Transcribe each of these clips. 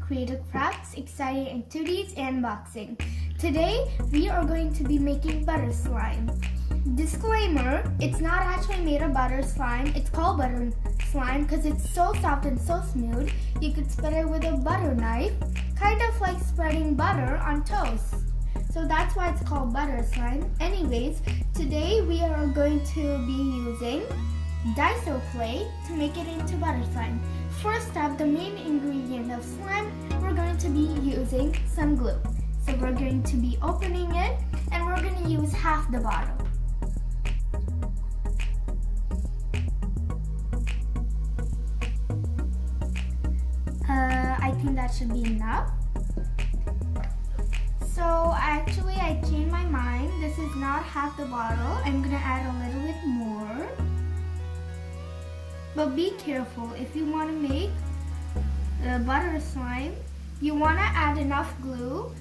creative crafts, exciting activities, and boxing. Today, we are going to be making butter slime. Disclaimer, it's not actually made of butter slime. It's called butter slime because it's so soft and so smooth. You could spread it with a butter knife, kind of like spreading butter on toast. So that's why it's called butter slime. Anyways, today we are going to be using Daiso clay to make it into butter slime. First up, the main ingredient of slime, we're going to be using some glue. So we're going to be opening it and we're going to use half the bottle. I think that should be enough. So actually I changed my mind. This is not half the bottle. I'm going to add a little bit more. But be careful, if you want to make the butter slime, you want to add enough glue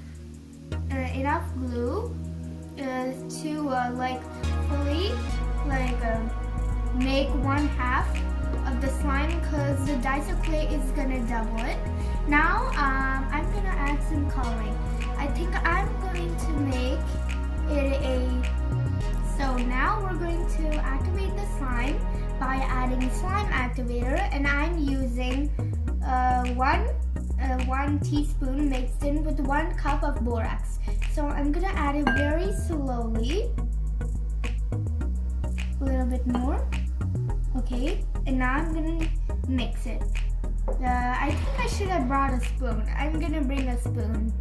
to fully make one half of the slime, because the Daiso clay is going to double it. Now I'm going to add some coloring. I think I'm going to make it so now we're going to activate the slime by adding slime activator, and I'm using one teaspoon mixed in with 1 cup of borax. So I'm gonna add it very slowly, a little bit more. Okay, and now I'm gonna mix it. I think I should have brought a spoon. I'm gonna bring a spoon.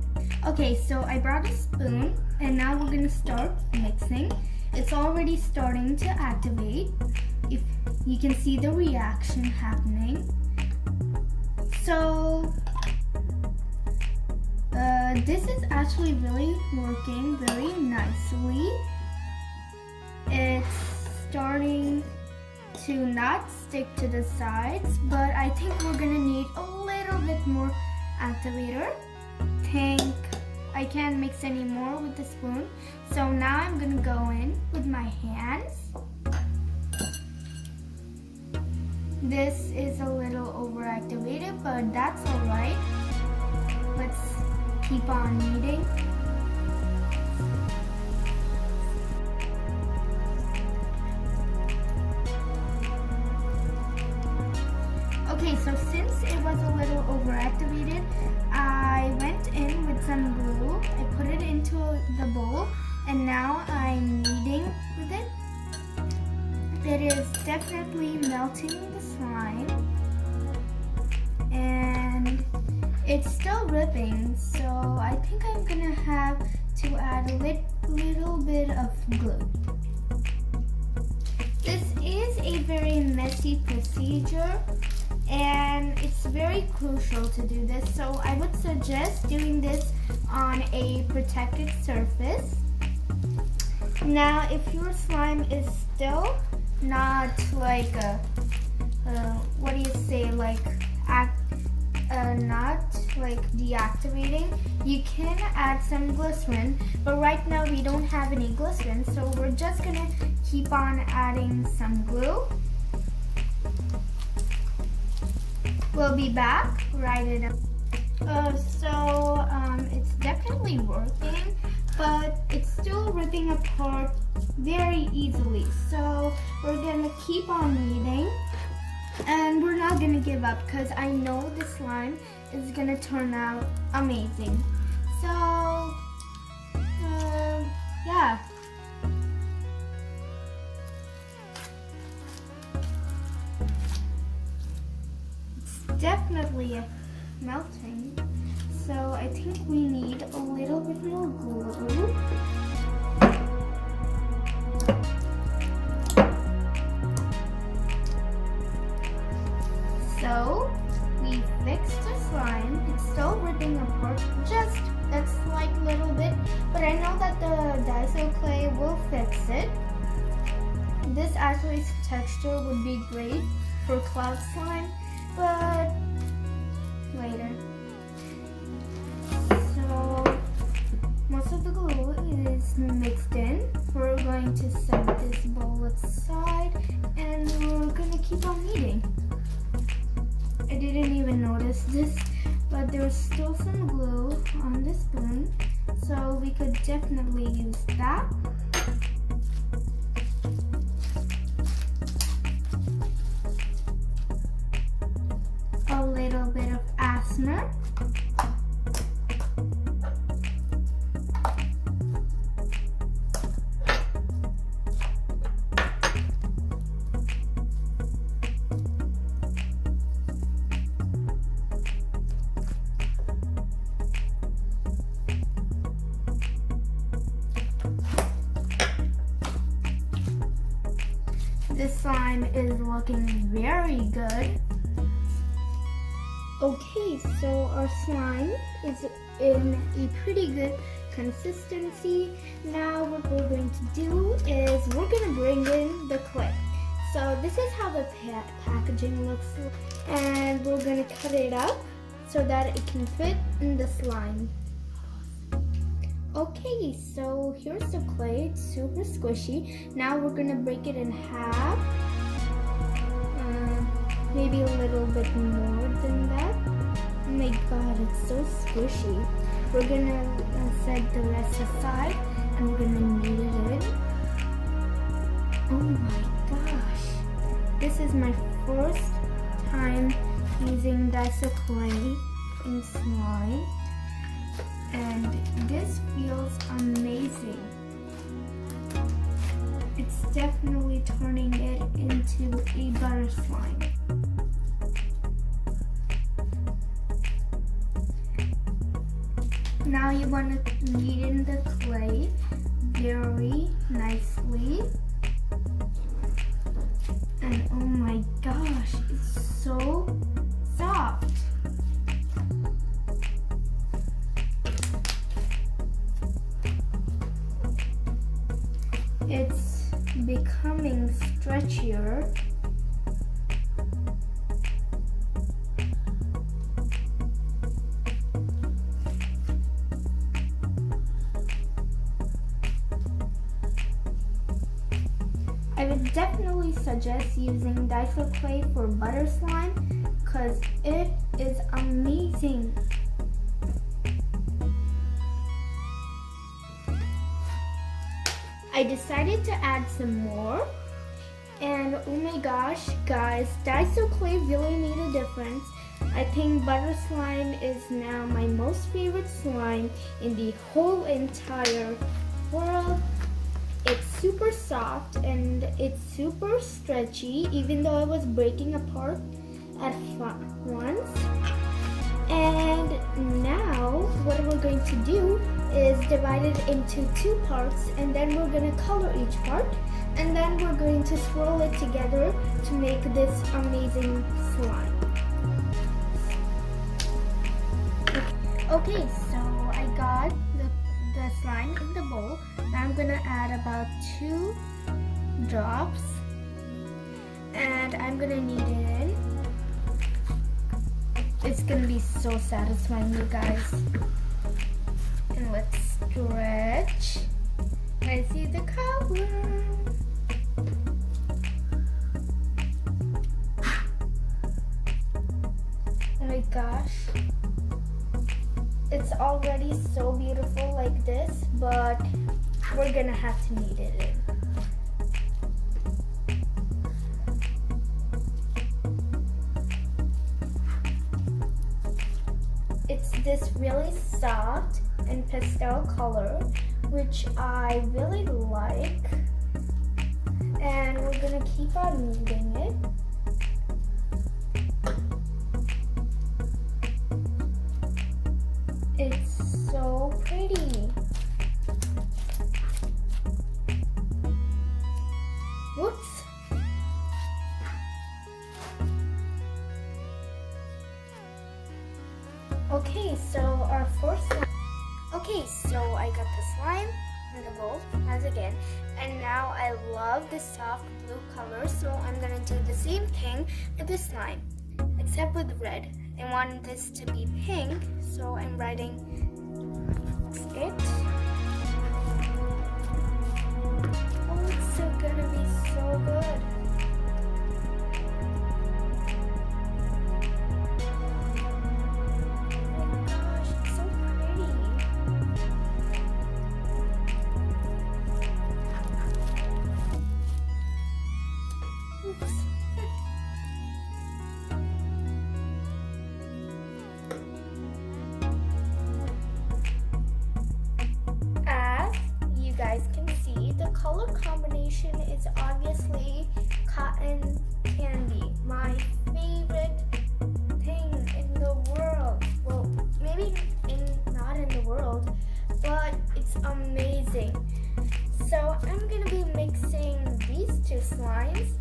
Okay, so I brought a spoon, and now we're gonna start mixing. It's already starting to activate. If you can see the reaction happening. So this is actually really working very nicely. It's starting to not stick to the sides, but I think we're gonna need a little bit more activator. I can't mix any more with the spoon. So now I'm gonna go in with my hands. This is a little overactivated, but that's alright. Let's keep on kneading. Okay, so since it was a little overactivated, I went in with some glue. I put it into the bowl, and now I'm kneading with it. It is definitely melting the slime, and it's still ripping, so I think I'm gonna have to add a little bit of glue. This is a very messy procedure, and it's very crucial to do this, so I would suggest doing this on a protected surface. Now, if your slime is still not deactivating, you can add some glycerin, but right now we don't have any glycerin, so we're just gonna keep on adding some glue. We'll be back right in it's definitely working, but it's still ripping apart very easily. So we're gonna keep on kneading, and we're not gonna give up because I know the slime is gonna turn out amazing. So yeah. It's definitely melting. So I think we need a little bit more glue. So we fixed the slime. It's still ripping apart, just that slight little bit, but I know that the Daiso clay will fix it. This actually texture would be great for cloud slime, but later. So most of the glue is mixed in. We're going to set this bowl aside, and we're going to keep on kneading. I didn't even notice this, but there there's still some glue on the spoon, so we could definitely use that. A little bit of asthma. This slime is looking very good. Okay, so our slime is in a pretty good consistency. Now what we're going to do is we're going to bring in the clay. So this is how the packaging looks like. And we're going to cut it up so that it can fit in the slime. Okay, so here's the clay. It's super squishy. Now we're going to break it in half. Maybe a little bit more than that. Oh my god, it's so squishy. We're gonna set the rest aside and we're gonna knead it in. Oh my gosh. This is my first time using Daiso clay in slime. And this feels amazing. It's definitely turning it into a butter slime. Now you want to knead in the clay very nicely. And oh my gosh, it's so soft. It's becoming stretchier. I would definitely suggest using Daiso clay for butter slime because it is amazing. I decided to add some more, and oh my gosh guys, Daiso clay really made a difference. I think butter slime is now my most favorite slime in the whole entire world. It's super soft and it's super stretchy, even though it was breaking apart at once. And now what we're going to do is divide it into two parts, and then we're going to color each part, and then we're going to swirl it together to make this amazing slime. Okay, so I got the slime in the bowl. Now I'm gonna add about 2 drops, and I'm gonna knead it in. It's gonna be so satisfying, you guys. And let's stretch. I see the color. Oh my gosh. It's already so beautiful like this, but we're gonna have to knead it in. It's this really soft and pastel color, which I really like. And we're gonna keep on kneading it. It's so pretty. Whoops. Okay, so our first slime. Okay, so I got the slime in the bowl, as again, and now I love the soft blue color, so I'm gonna do the same thing with the slime, except with red. I want this to be pink, so I'm writing it. Oh, it's so gonna be so good. Oh cotton candy. My favorite thing in the world. Well, maybe not in the world, but it's amazing. So I'm gonna be mixing these two slimes.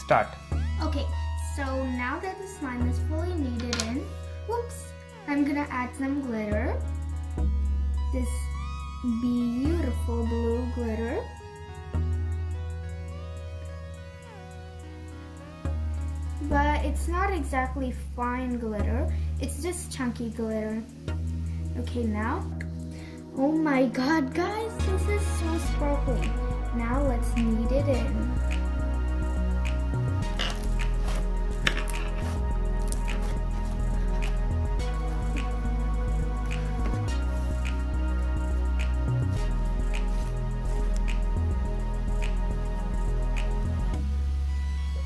Start. Okay, so now that the slime is fully kneaded in, I'm gonna add some glitter. This beautiful blue glitter. But it's not exactly fine glitter, it's just chunky glitter. Okay, now, oh my god guys, this is so sparkly. Now let's knead it in.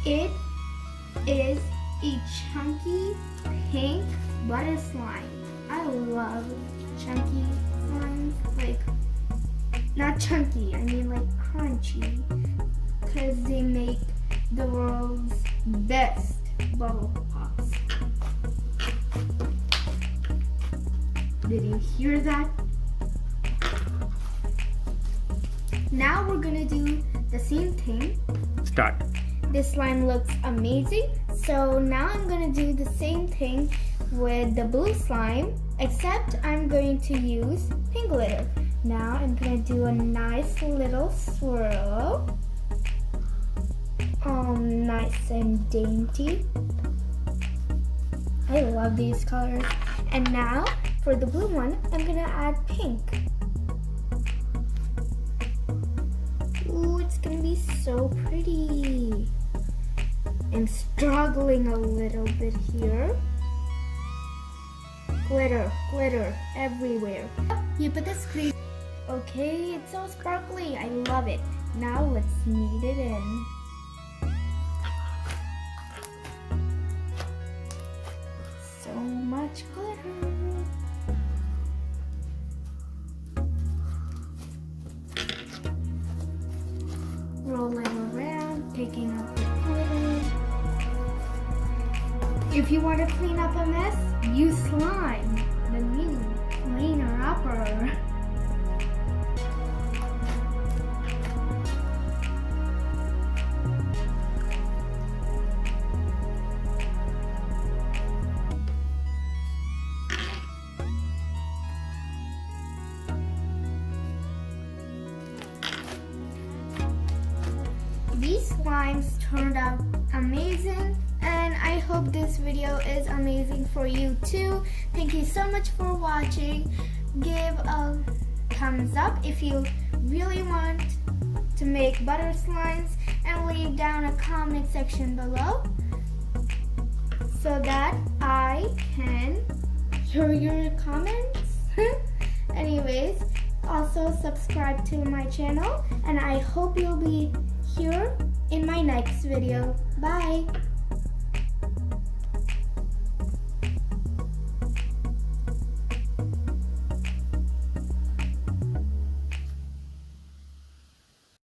It is a chunky pink butter slime. I love chunky slimes, like, not chunky, I mean like crunchy, because they make the world's best bubble pops. Did you hear that? Now we're gonna do the same thing. Start. This slime looks amazing. So now I'm gonna do the same thing with the blue slime, except I'm going to use pink glitter. Now I'm gonna do a nice little swirl. Nice and dainty. I love these colors. And now for the blue one, I'm gonna add pink. Ooh, it's gonna be so pretty. I'm struggling a little bit here. Glitter, glitter everywhere. You put the screen. Okay, it's so sparkly. I love it. Now let's knead it in. So much glitter. Roll it around, picking up the glitter. If you want to clean up a mess, use slime, the new cleaner upper. These slimes turned out amazing, and I hope this video is amazing for you too. Thank you so much for watching. Give a thumbs up if you really want to make butter slimes, and leave down a comment section below so that I can hear your comments. Anyways, also subscribe to my channel, and I hope you'll be here in my next video. Bye!